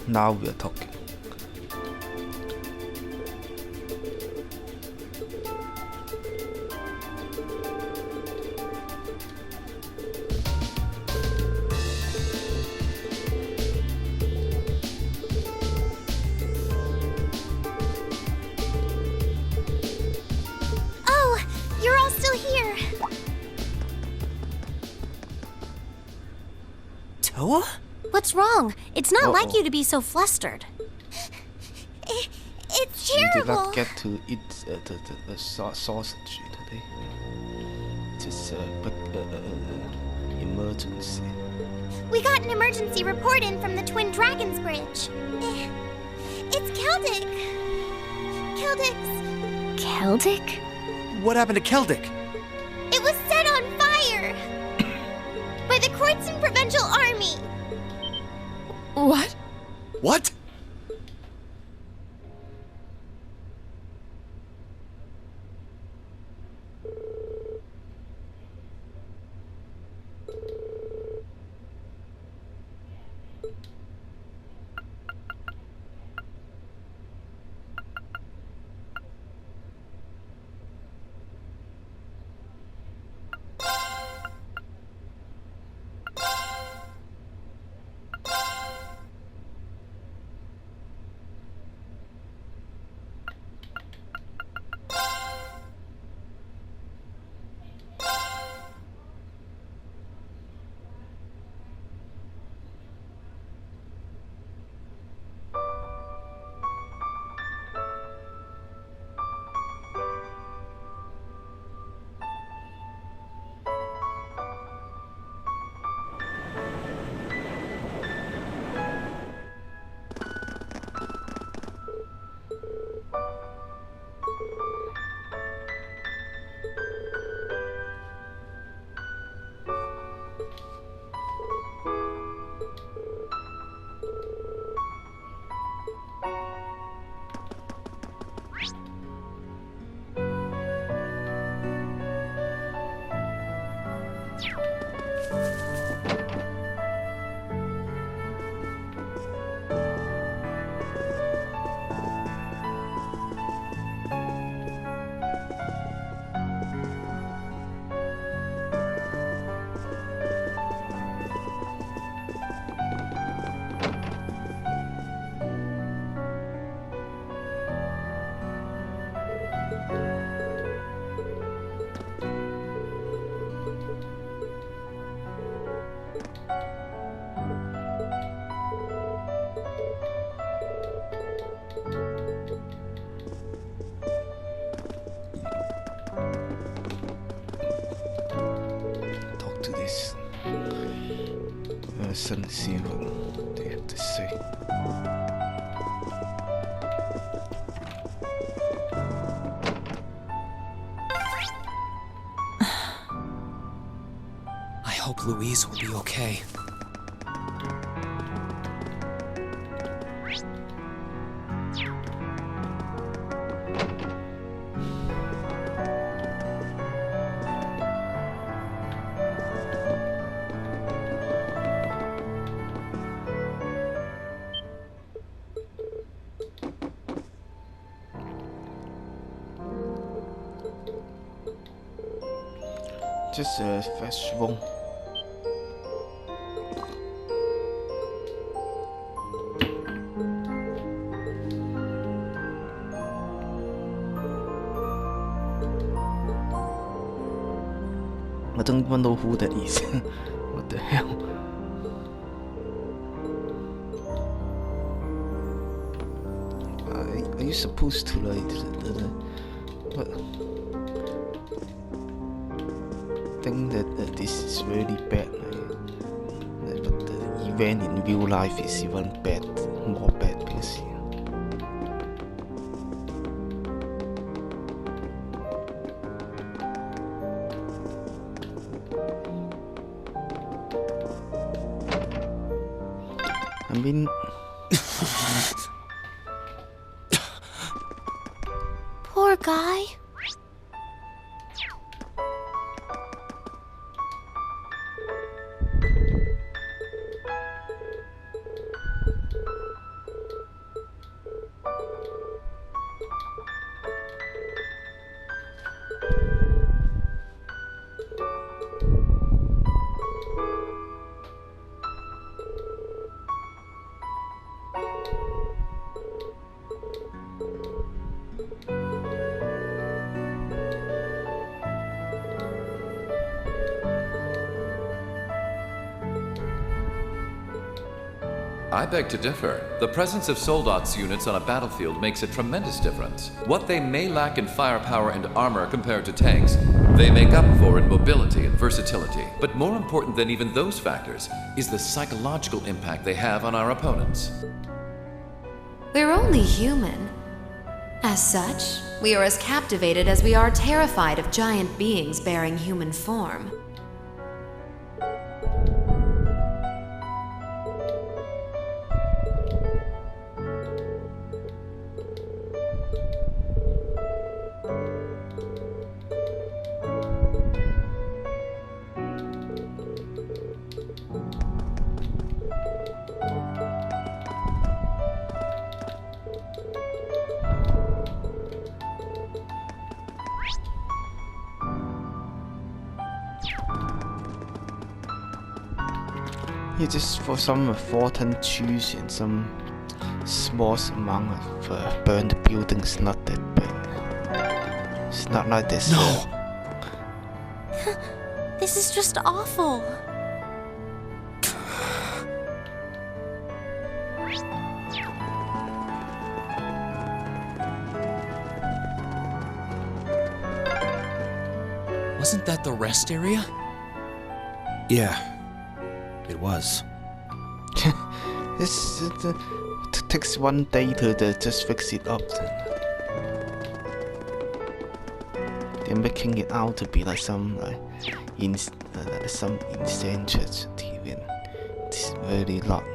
now we are talking. Oh, you're all still here. Toa? What's wrong? It's not like you to be so flustered. It's She did terrible. not get to eat the sausage today. It is emergency. We got an emergency report in from the Twin Dragons Bridge. It's Keldic. Keldic's. Keldic? What happened to Keldic? It was set on fire by the Kreutzen Provincial Army. What? What? Talk to this person, see what they have to say. I hope Louise will be okay. Just a festival. I don't even know who that is. What the hell? Are you supposed to what? Think that this is really bad, but the event in real life is even bad, more bad because I mean. Poor guy. I beg to differ. The presence of Soldat's units on a battlefield makes a tremendous difference. What they may lack in firepower and armor compared to tanks, they make up for in mobility and versatility. But more important than even those factors is the psychological impact they have on our opponents. We're only human. As such, we are as captivated as we are terrified of giant beings bearing human form. Yeah, just for some fortune choose and some small amount of burned buildings, not that bad. It's not like this. No! This is just awful. Wasn't that the rest area? Yeah, it was. This takes one day to just fix it up. They're making it out to be like some some insane church TV. It's very long.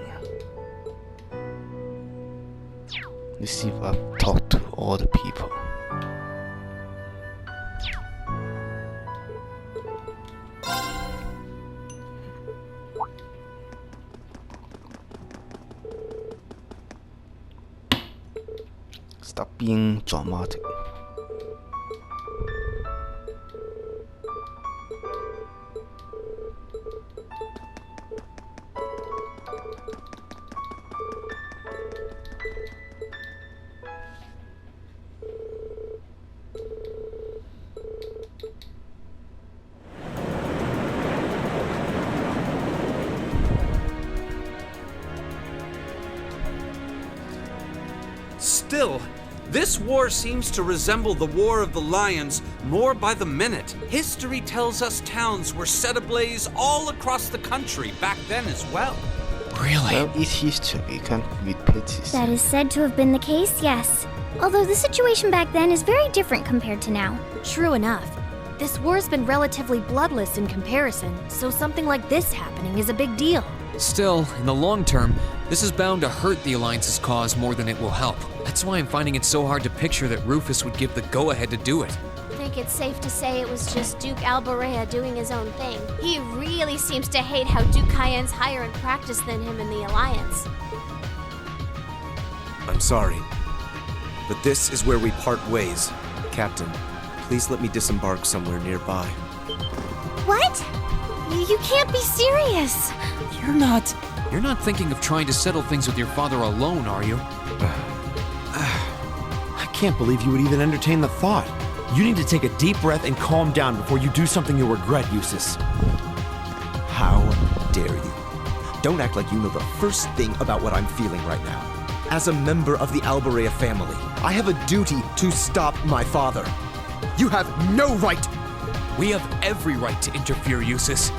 Let's see if I've talked to all the people. Stop being dramatic. Still, this war seems to resemble the War of the Lions more by the minute. History tells us towns were set ablaze all across the country back then as well. Really? Well, it's history. You can't repeat it. That is said to have been the case, yes. Although the situation back then is very different compared to now. True enough. This war's been relatively bloodless in comparison, so something like this happening is a big deal. Still, in the long term, this is bound to hurt the Alliance's cause more than it will help. That's why I'm finding it so hard to picture that Rufus would give the go-ahead to do it. I think it's safe to say it was just Duke Albarea doing his own thing. He really seems to hate how Duke Cayenne's higher in practice than him in the Alliance. I'm sorry, but this is where we part ways. Captain, please let me disembark somewhere nearby. What? You can't be serious. You're not thinking of trying to settle things with your father alone, are you? I can't believe you would even entertain the thought. You need to take a deep breath and calm down before you do something you'll regret, Eustace. How dare you? Don't act like you know the first thing about what I'm feeling right now. As a member of the Albarea family, I have a duty to stop my father. You have no right! We have every right to interfere, Eustace.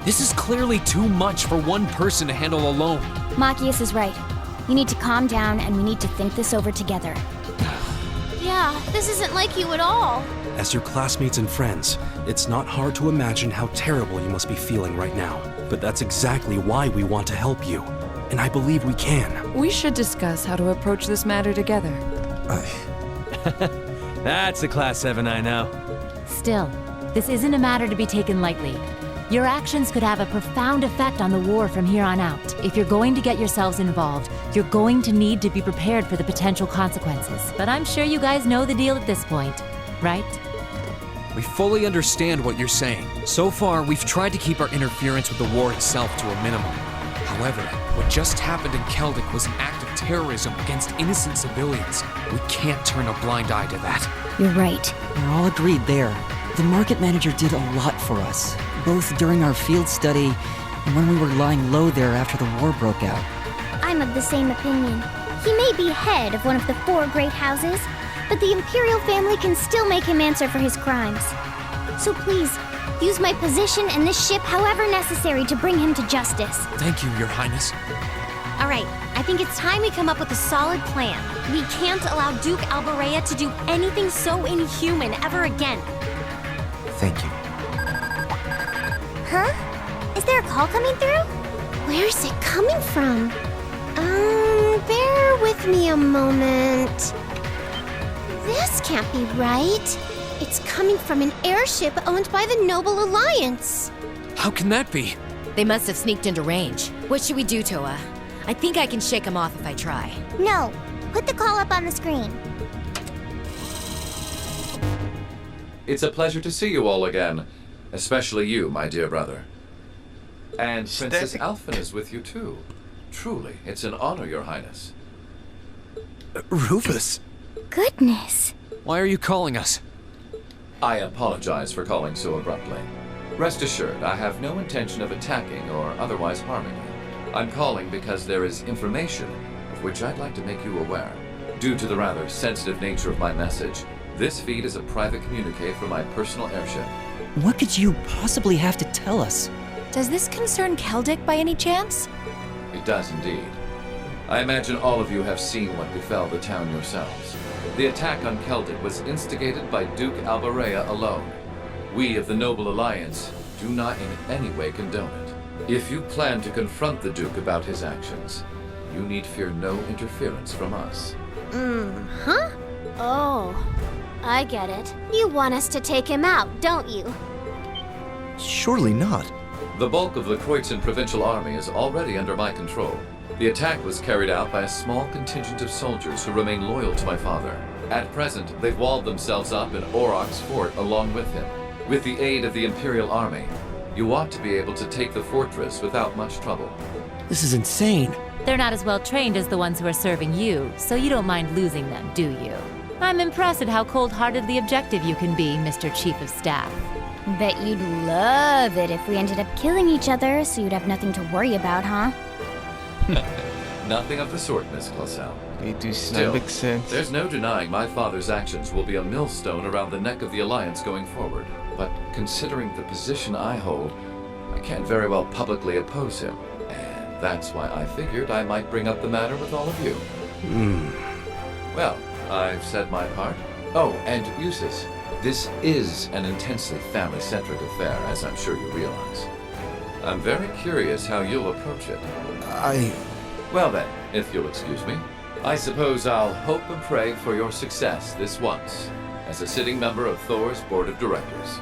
This is clearly too much for one person to handle alone. Machias is right. You need to calm down and we need to think this over together. Yeah, this isn't like you at all. As your classmates and friends, it's not hard to imagine how terrible you must be feeling right now. But that's exactly why we want to help you. And I believe we can. We should discuss how to approach this matter together. That's the Class 7 I know. Still, this isn't a matter to be taken lightly. Your actions could have a profound effect on the war from here on out. If you're going to get yourselves involved, you're going to need to be prepared for the potential consequences. But I'm sure you guys know the deal at this point, right? We fully understand what you're saying. So far, we've tried to keep our interference with the war itself to a minimum. However, what just happened in Keldic was an act of terrorism against innocent civilians. We can't turn a blind eye to that. You're right. We're all agreed there. The market manager did a lot for us, both during our field study and when we were lying low there after the war broke out. I'm of the same opinion. He may be head of one of the 4 great houses, but the Imperial family can still make him answer for his crimes. So please, use my position and this ship however necessary to bring him to justice. Thank you, Your Highness. All right, I think it's time we come up with a solid plan. We can't allow Duke Alborea to do anything so inhuman ever again. Thank you. Huh? Is there a call coming through? Where's it coming from? Bear with me a moment. This can't be right. It's coming from an airship owned by the Noble Alliance. How can that be? They must have sneaked into range. What should we do, Toa? I think I can shake them off if I try. No. Put the call up on the screen. It's a pleasure to see you all again. Especially you, my dear brother. And Princess Alphen is with you too. Truly, it's an honor, Your Highness. Rufus? Goodness. Why are you calling us? I apologize for calling so abruptly. Rest assured, I have no intention of attacking or otherwise harming you. I'm calling because there is information of which I'd like to make you aware. Due to the rather sensitive nature of my message, this feed is a private communique from my personal airship. What could you possibly have to tell us? Does this concern Keldic by any chance? It does indeed. I imagine all of you have seen what befell the town yourselves. The attack on Keldic was instigated by Duke Alborea alone. We of the Noble Alliance do not in any way condone it. If you plan to confront the Duke about his actions, you need fear no interference from us. Huh? Oh, I get it. You want us to take him out, don't you? Surely not. The bulk of the Kreutzen Provincial Army is already under my control. The attack was carried out by a small contingent of soldiers who remain loyal to my father. At present, they've walled themselves up in Aurochs Fort along with him. With the aid of the Imperial Army, you ought to be able to take the fortress without much trouble. This is insane. They're not as well trained as the ones who are serving you, so you don't mind losing them, do you? I'm impressed at how cold-heartedly objective you can be, Mr. Chief of Staff. Bet you'd love it if we ended up killing each other, so you'd have nothing to worry about, huh? Nothing of the sort, Miss Clausel. They do Still, make sense. there's no denying my father's actions will be a millstone around the neck of the Alliance going forward. But considering the position I hold, I can't very well publicly oppose him. And that's why I figured I might bring up the matter with all of you. Well, I've said my part. Oh, and Eustace, this is an intensely family-centric affair, as I'm sure you realize. I'm very curious how you'll approach it. Well then, if you'll excuse me, I suppose I'll hope and pray for your success this once, as a sitting member of Thor's Board of Directors.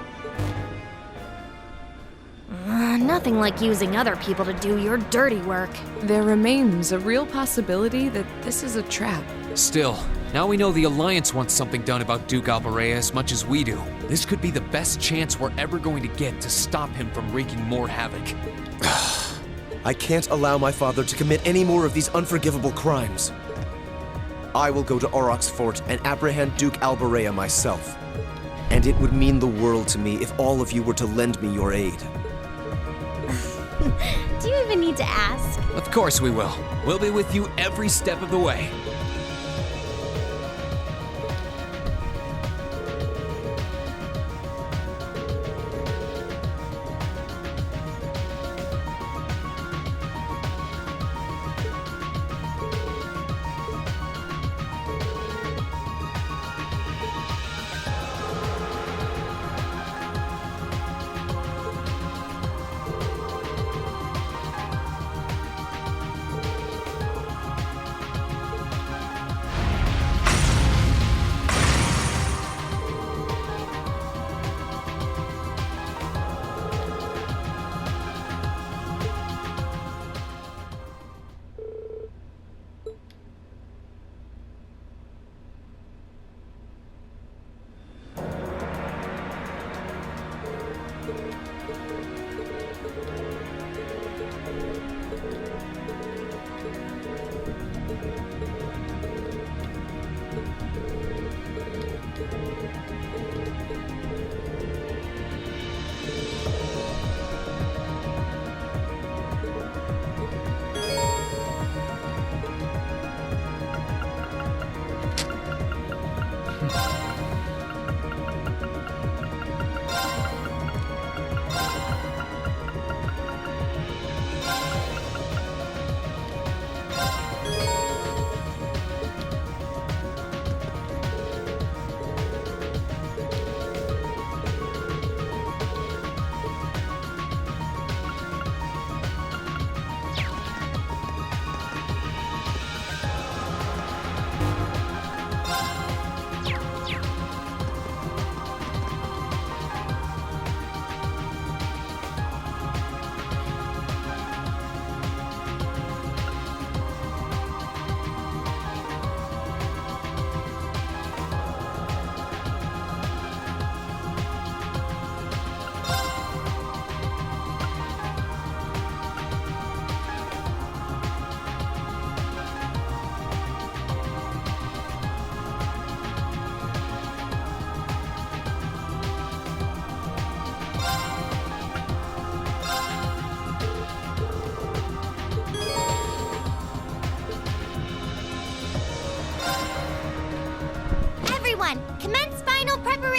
Nothing like using other people to do your dirty work. There remains a real possibility that this is a trap. Still, now we know the Alliance wants something done about Duke Alborea as much as we do. This could be the best chance we're ever going to get to stop him from wreaking more havoc. I can't allow my father to commit any more of these unforgivable crimes. I will go to Aurochs Fort and apprehend Duke Alborea myself. And it would mean the world to me if all of you were to lend me your aid. Do you even need to ask? Of course we will. We'll be with you every step of the way.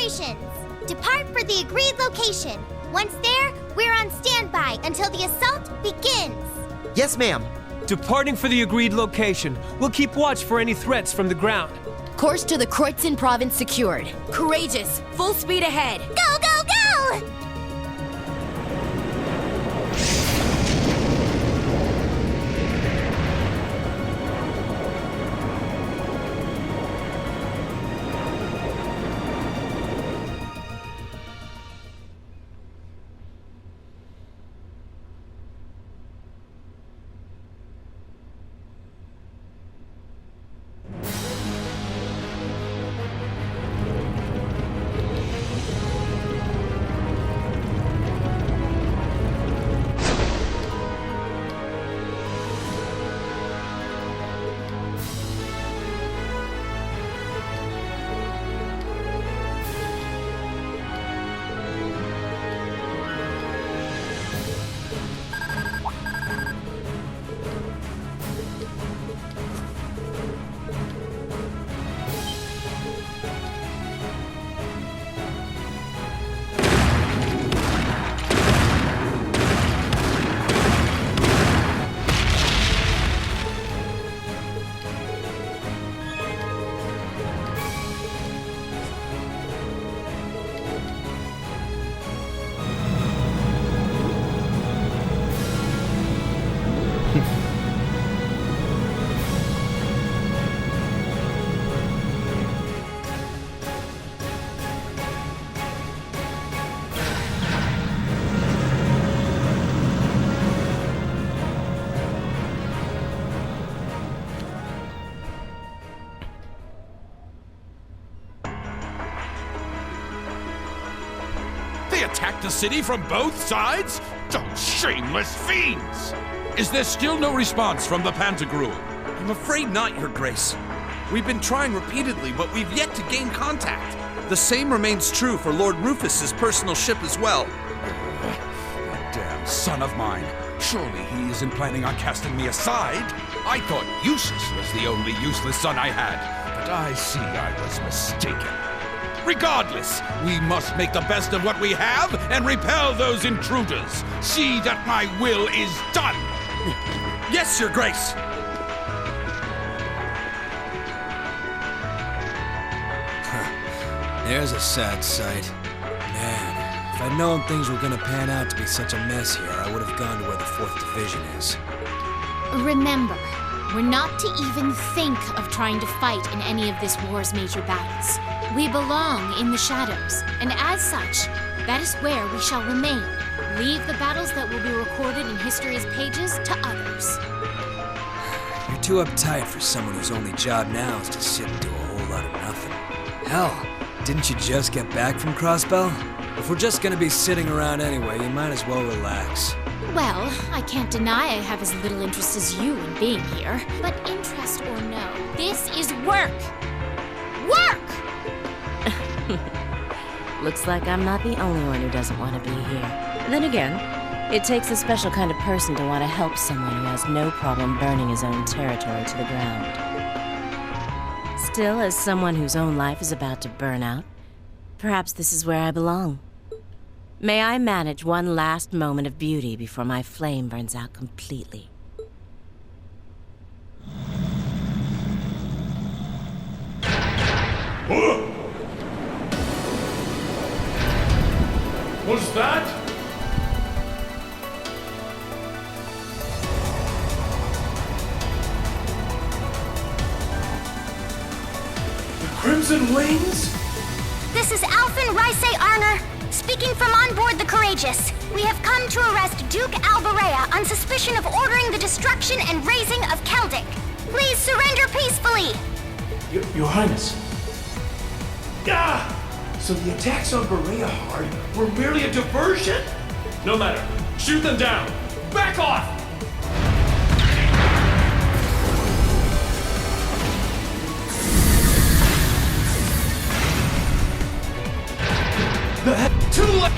preparations. Depart for the agreed location. Once there, we're on standby until the assault begins. Yes, ma'am. Departing for the agreed location. We'll keep watch for any threats from the ground. Course to the Kreutzen province secured. Courageous. Full speed ahead. Go, go, go! They attacked the city from both sides? Those shameless fiends! Is there still no response from the Pantagruel? I'm afraid not, Your Grace. We've been trying repeatedly, but we've yet to gain contact. The same remains true for Lord Rufus's personal ship as well. That damn son of mine. Surely he isn't planning on casting me aside. I thought Eustace was the only useless son I had, but I see I was mistaken. Regardless, we must make the best of what we have and repel those intruders. See that my will is done. Yes, Your Grace. There's a sad sight. Man, if I'd known things were gonna pan out to be such a mess here, I would have gone to where the 4th Division is. Remember, we're not to even think of trying to fight in any of this war's major battles. We belong in the shadows, and as such, that is where we shall remain. Leave the battles that will be recorded in history's pages to others. You're too uptight for someone whose only job now is to sit and do a whole lot of nothing. Hell, didn't you just get back from Crossbell? If we're just gonna be sitting around anyway, you might as well relax. Well, I can't deny I have as little interest as you in being here, but interest or no, this is work! Work! Looks like I'm not the only one who doesn't want to be here. Then again, it takes a special kind of person to want to help someone who has no problem burning his own territory to the ground. Still, as someone whose own life is about to burn out, perhaps this is where I belong. May I manage one last moment of beauty before my flame burns out completely. Was that? The Crimson Wings? This is Alphen Rice Arner, speaking from on board the Courageous. We have come to arrest Duke Alberea on suspicion of ordering the destruction and razing of Keldic. Please surrender peacefully. Your Highness. Ah! So the attacks on Berea-Hard were merely a diversion? No matter. Shoot them down! Back off! Too late!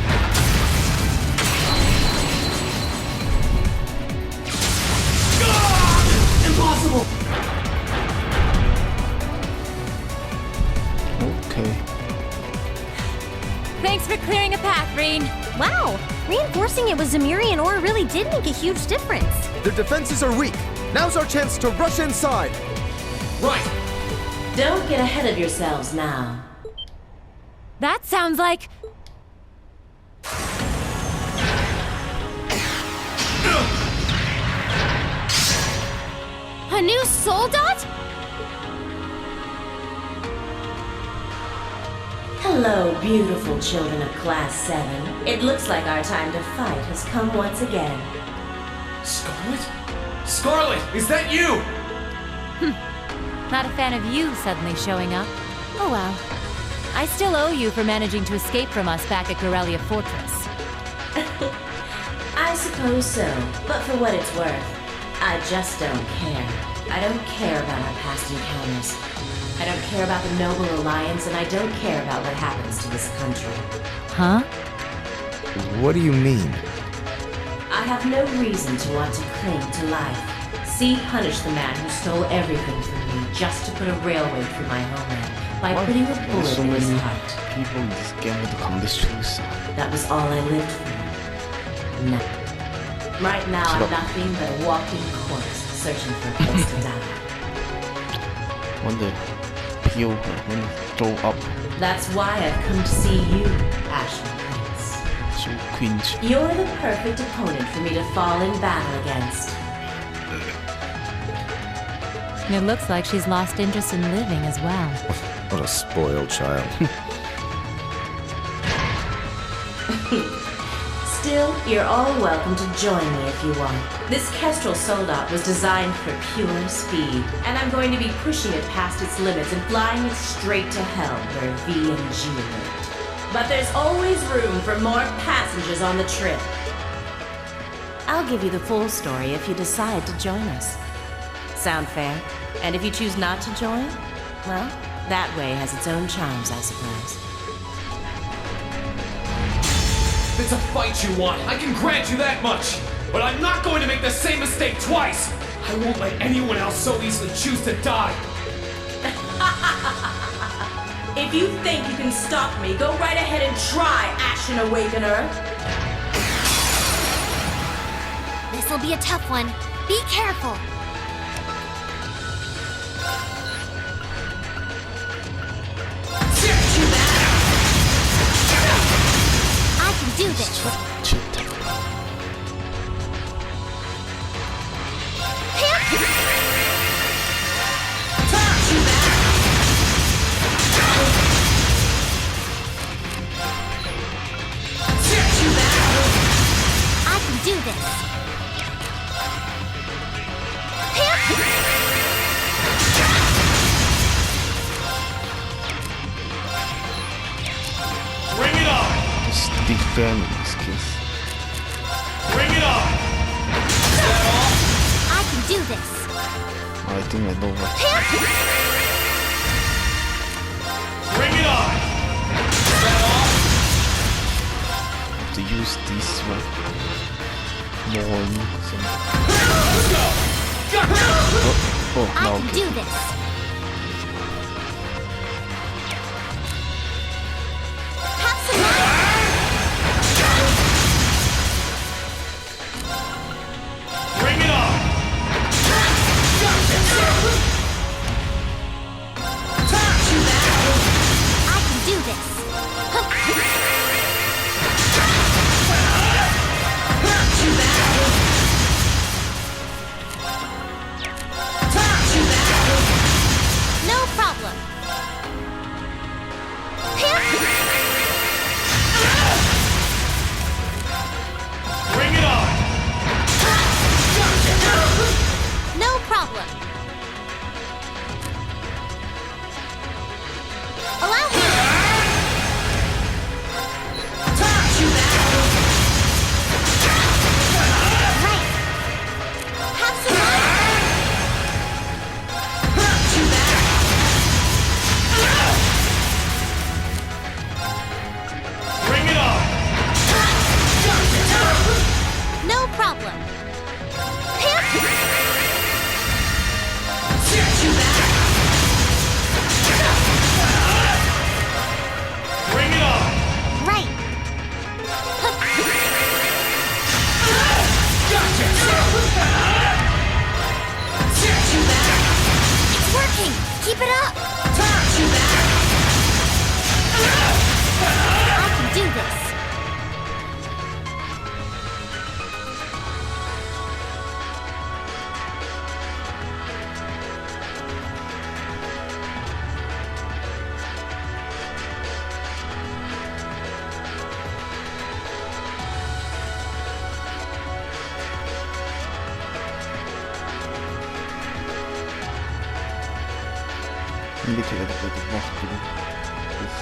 Impossible! Okay. Irene. Wow, reinforcing it with Zemuri and Aura really did make a huge difference. Their defenses are weak. Now's our chance to rush inside. Right. Don't get ahead of yourselves now. That sounds like... A new Soldat? Hello, beautiful children of Class 7. It looks like our time to fight has come once again. Scarlet? Scarlet, is that you? Not a fan of you suddenly showing up. Oh well. I still owe you for managing to escape from us back at Corellia Fortress. I suppose so, but for what it's worth, I just don't care. I don't care about our past encounters. I don't care about the Noble Alliance, and I don't care about what happens to this country. Huh? What do you mean? I have no reason to want to cling to life. See, punish the man who stole everything from me just to put a railway through my homeland by putting a bullet so in his many heart. people in this game with the conditions. That was all I lived for. No. Right now, I'm nothing but a walking corpse searching for a place to die. Wonder peel when it throw up. That's why I've come to see you, Ashen Prince. So cringe. You're the perfect opponent for me to fall in battle against. It looks like she's lost interest in living as well. What a spoiled child. Still, you're all welcome to join me if you want. This Kestrel Soldat was designed for pure speed, and I'm going to be pushing it past its limits and flying it straight to hell where V and G lived. But there's always room for more passengers on the trip. I'll give you the full story if you decide to join us. Sound fair? And if you choose not to join, well, that way has its own charms, I suppose. If it's a fight you want, I can grant you that much. But I'm not going to make the same mistake twice. I won't let anyone else so easily choose to die. If you think you can stop me, go right ahead and try, Ashen Awakener. This'll be a tough one. Be careful. I can do this. I can do this. Bring it on! Just defend this case. Bring it on! I can do this. I think I know what. Bring it on! To use this one more. Oh, I no, can okay. do this. Have some Bring it on! I can do this. working! Keep it up! I can do this! indicated that the hospital is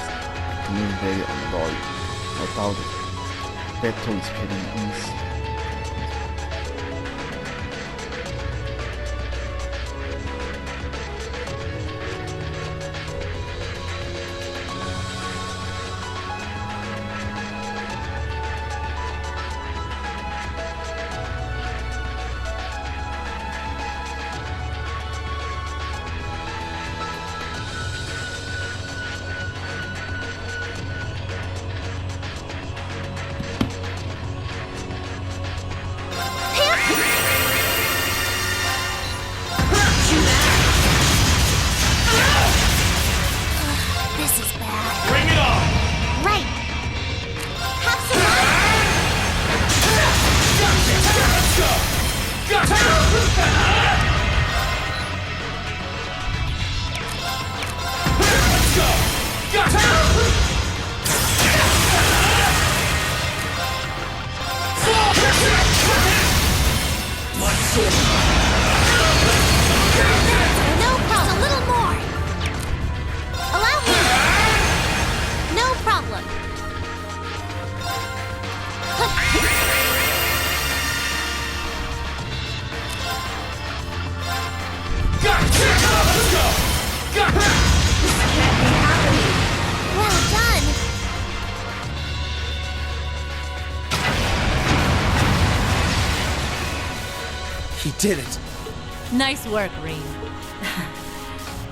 becoming very unloyal. I doubt it. Battle is heading east. He did it. Nice work, Rean.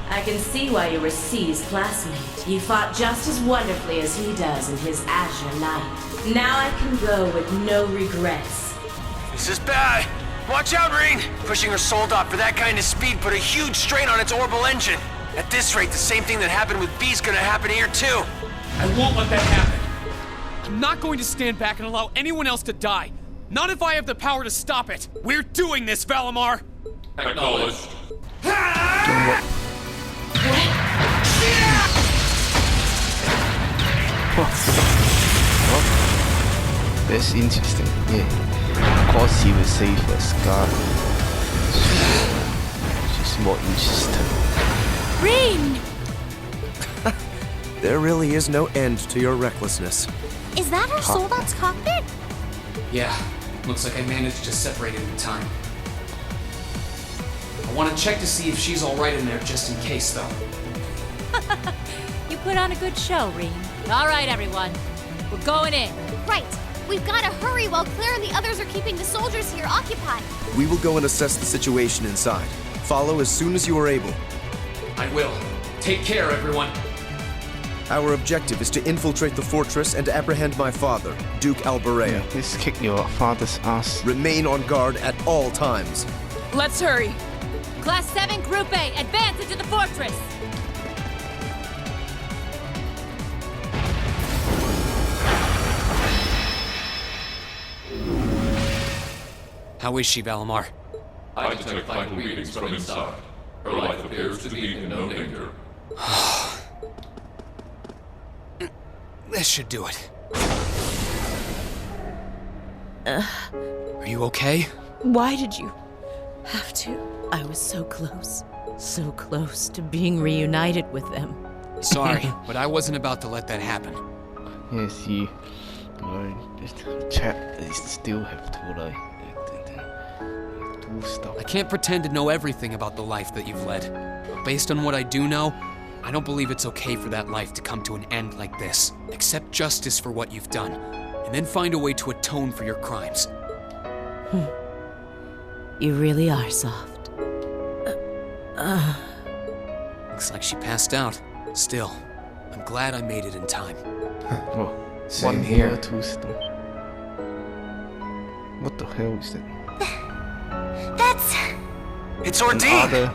I can see why you were C's classmate. You fought just as wonderfully as he does in his Azure Knight. Now I can go with no regrets. This is bad. Watch out, Rean! Pushing her Soldat for that kind of speed put a huge strain on its orbital engine. At this rate, the same thing that happened with B's gonna happen here, too. I won't let that happen. I'm not going to stand back and allow anyone else to die. Not if I have the power to stop it. We're doing this, Valimar! Acknowledged. That's interesting, yeah. Of course he will save a Scar. She's more interested. Rean! There really is no end to your recklessness. Is that our Soldat's cockpit? Yeah, looks like I managed to separate it in time. I want to check to see if she's alright in there just in case, though. You put on a good show, Rean. All right, everyone. We're going in. Right. We've got to hurry while Claire and the others are keeping the soldiers here occupied. We will go and assess the situation inside. Follow as soon as you are able. I will. Take care, everyone. Our objective is to infiltrate the fortress and apprehend my father, Duke Albarea. Just kick your father's ass. Remain on guard at all times. Let's hurry. Class 7 Group A, advance into the fortress! How is she, Valimar? I detect vital readings from inside. Her life appears to be in no danger. This should do it. Are you okay? Why did you have to? I was so close to being reunited with them. Sorry, but I wasn't about to let that happen. Yes, you chat still have to do stuff. I can't pretend to know everything about the life that you've led. But based on what I do know, I don't believe it's okay for that life to come to an end like this. Accept justice for what you've done, and then find a way to atone for your crimes. You really are soft. Looks like she passed out. Still, I'm glad I made it in time. Oh, Same one here. hair, two stone. What the hell is that? That's... It's Ordine!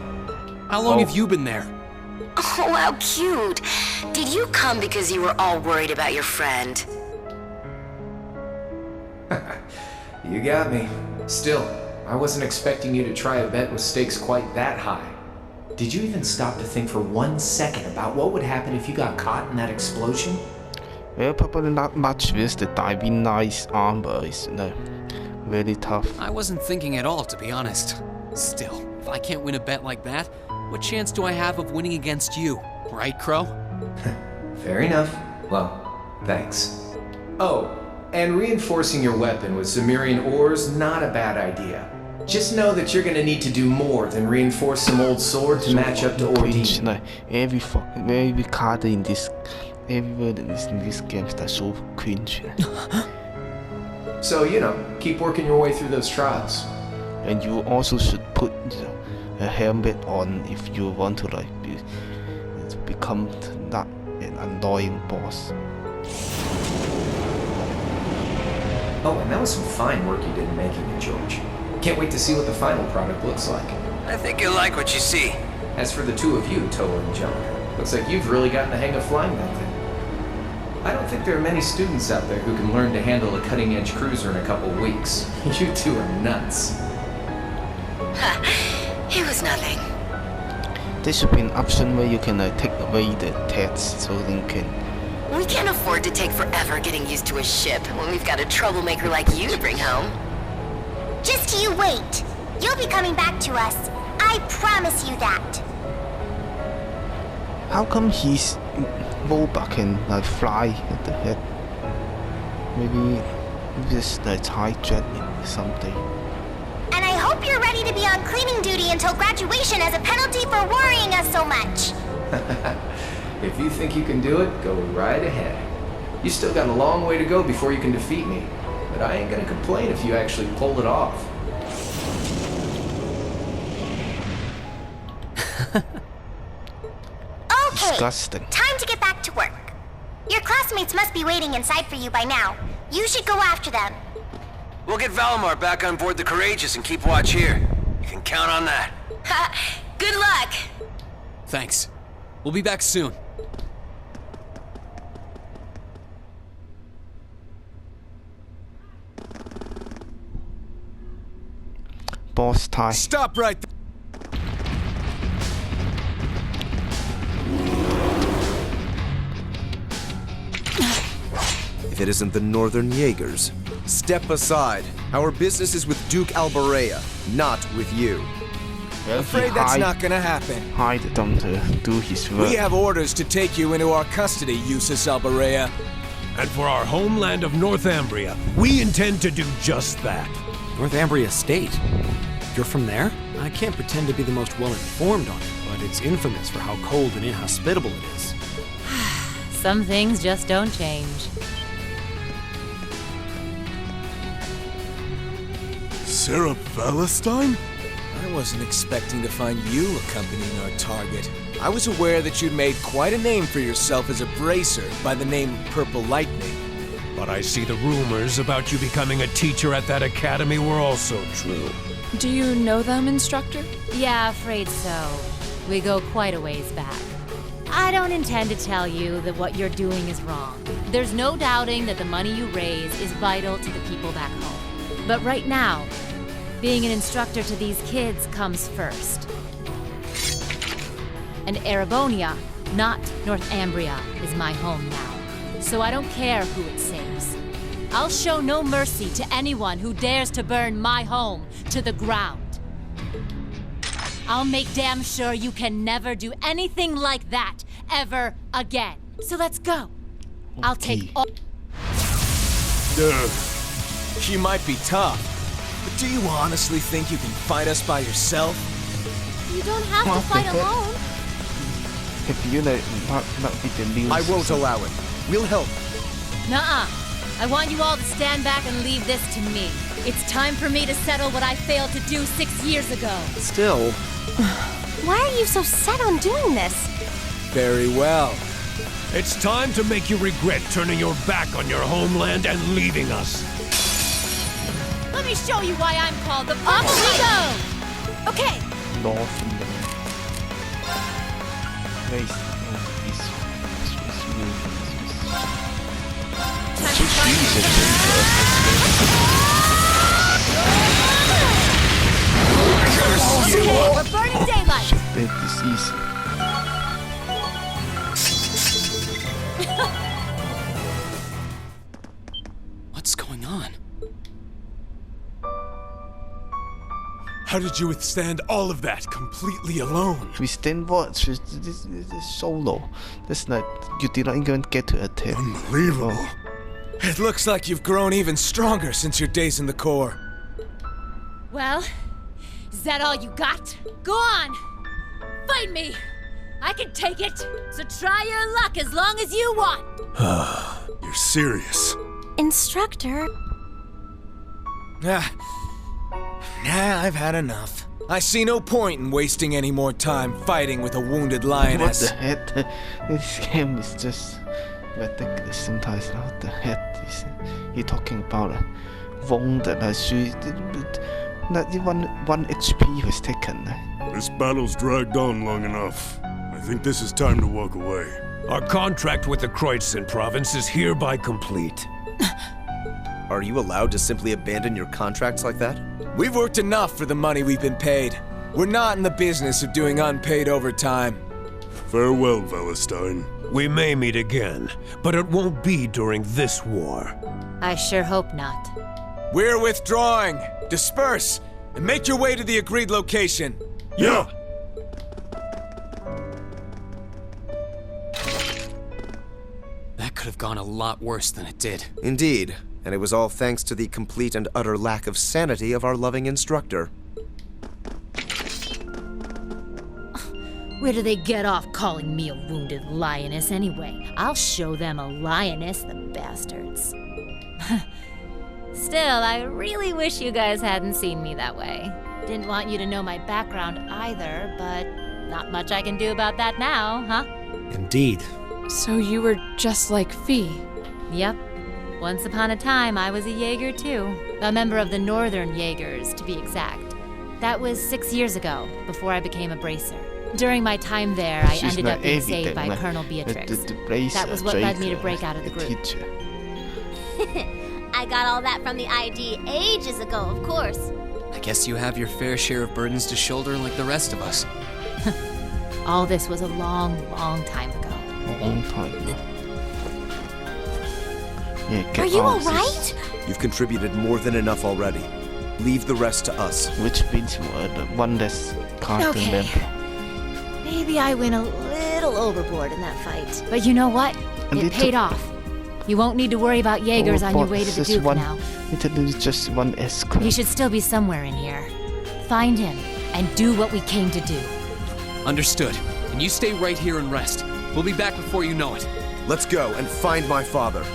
How long have you been there? Oh, how cute. Did you come because you were all worried about your friend? You got me. Still, I wasn't expecting you to try a bet with stakes quite that high. Did you even stop to think for 1 second about what would happen if you got caught in that explosion? Well, probably not much with the diving nice armor is, really tough. I wasn't thinking at all, to be honest. Still, if I can't win a bet like that, what chance do I have of winning against you? Right, Crow? Fair enough. Well, thanks. Oh, and reinforcing your weapon with Zemirian ores, not a bad idea. Just know that you're gonna need to do more than reinforce some old sword to match up to Ordine. Every card in this, every word in this game is so cringe. So, keep working your way through those trials. And you also should put a helmet on if you want to become not an annoying boss. Oh, and that was some fine work you did making it, George. Can't wait to see what the final product looks like. I think you'll like what you see. As for the two of you, Toa and John, looks like you've really gotten the hang of flying that thing. I don't think there are many students out there who can learn to handle a cutting-edge cruiser in a couple weeks. You two are nuts. It was nothing. There should be an option where you can take away the text so you can... We can't afford to take forever getting used to a ship when we've got a troublemaker like you to bring home. Just you wait. You'll be coming back to us. I promise you that. How come his robot can fly at the head? Maybe just hijack something. And I hope you're ready to be on cleaning duty until graduation as a penalty for worrying us so much. If you think you can do it, go right ahead. You still got a long way to go before you can defeat me, but I ain't gonna complain if you actually pull it off. Okay, disgusting. Time to get back to work. Your classmates must be waiting inside for you by now. You should go after them. We'll get Valimar back on board the Courageous and keep watch here. You can count on that. Good luck! Thanks. We'll be back soon. Boss tie. Stop right there! If it isn't the Northern Jaegers. Step aside. Our business is with Duke Albarea, not with you. Well, Afraid that's not gonna happen. Hide them to do his work. We have orders to take you into our custody, Jusis Albarea. And for our homeland of Northumbria, we intend to do just that. Northumbria State? You're from there? I can't pretend to be the most well-informed on it, but it's infamous for how cold and inhospitable it is. Some things just don't change. Sarah Valentine? I wasn't expecting to find you accompanying our target. I was aware that you'd made quite a name for yourself as a bracer by the name Purple Lightning. But I see the rumors about you becoming a teacher at that academy were also true. Do you know them, Instructor? Yeah, afraid so. We go quite a ways back. I don't intend to tell you that what you're doing is wrong. There's no doubting that the money you raise is vital to the people back home. But right now, being an instructor to these kids comes first. And Erebonia, not Northumbria, is my home now. So I don't care who it saves. I'll show no mercy to anyone who dares to burn my home to the ground. I'll make damn sure you can never do anything like that ever again. So let's go. I'll take all... You might be tough, but do you honestly think you can fight us by yourself? You don't have to fight alone. If you not be the news. I won't allow it. We'll help. Nuh-uh. I want you all to stand back and leave this to me. It's time for me to settle what I failed to do 6 years ago. Still. Why are you so set on doing this? Very well. It's time to make you regret turning your back on your homeland and leaving us. Let me show you why I'm called the Purple Eagle! Okay. face. Okay, we're burning daylight. This is easy. What's going on? How did you withstand all of that completely alone? We stand watch. This is solo. This not. You did not even get to attempt. Unbelievable. It looks like you've grown even stronger since your days in the Corps. Well, is that all you got? Go on! Fight me! I can take it! So try your luck as long as you want! You're serious? Instructor. Nah, I've had enough. I see no point in wasting any more time fighting with a wounded lioness. What the heck? This game is just ridiculous sometimes. What the heck is he talking about? Wounded, not even 1 HP was taken. This battle's dragged on long enough. I think this is time to walk away. Our contract with the Kreutzen province is hereby complete. Are you allowed to simply abandon your contracts like that? We've worked enough for the money we've been paid. We're not in the business of doing unpaid overtime. Farewell, Valestein. We may meet again, but it won't be during this war. I sure hope not. We're withdrawing. Disperse and make your way to the agreed location. Yeah. That could have gone a lot worse than it did. Indeed, and it was all thanks to the complete and utter lack of sanity of our loving instructor. Where do they get off calling me a wounded lioness anyway? I'll show them a lioness, the bastards. Still, I really wish you guys hadn't seen me that way. Didn't want you to know my background either, but not much I can do about that now, huh? Indeed. So you were just like Fee? Yep. Once upon a time, I was a Jaeger too. A member of the Northern Jaegers, to be exact. That was 6 years ago, before I became a bracer. During my time there, I ended up being saved by Colonel Beatrix. That was what led me to break out of the group. I got all that from the ID ages ago, of course. I guess you have your fair share of burdens to shoulder like the rest of us. All this was a long, long time ago. A long time ago. Yeah, Are you alright? You've contributed more than enough already. Leave the rest to us. Which means the one that's can't remember. Maybe I went a little overboard in that fight. But you know what? It paid off. You won't need to worry about Jaegers on your way to the Duke now. It's just one S-Club. He should still be somewhere in here. Find him, and do what we came to do. Understood. And you stay right here and rest. We'll be back before you know it. Let's go and find my father.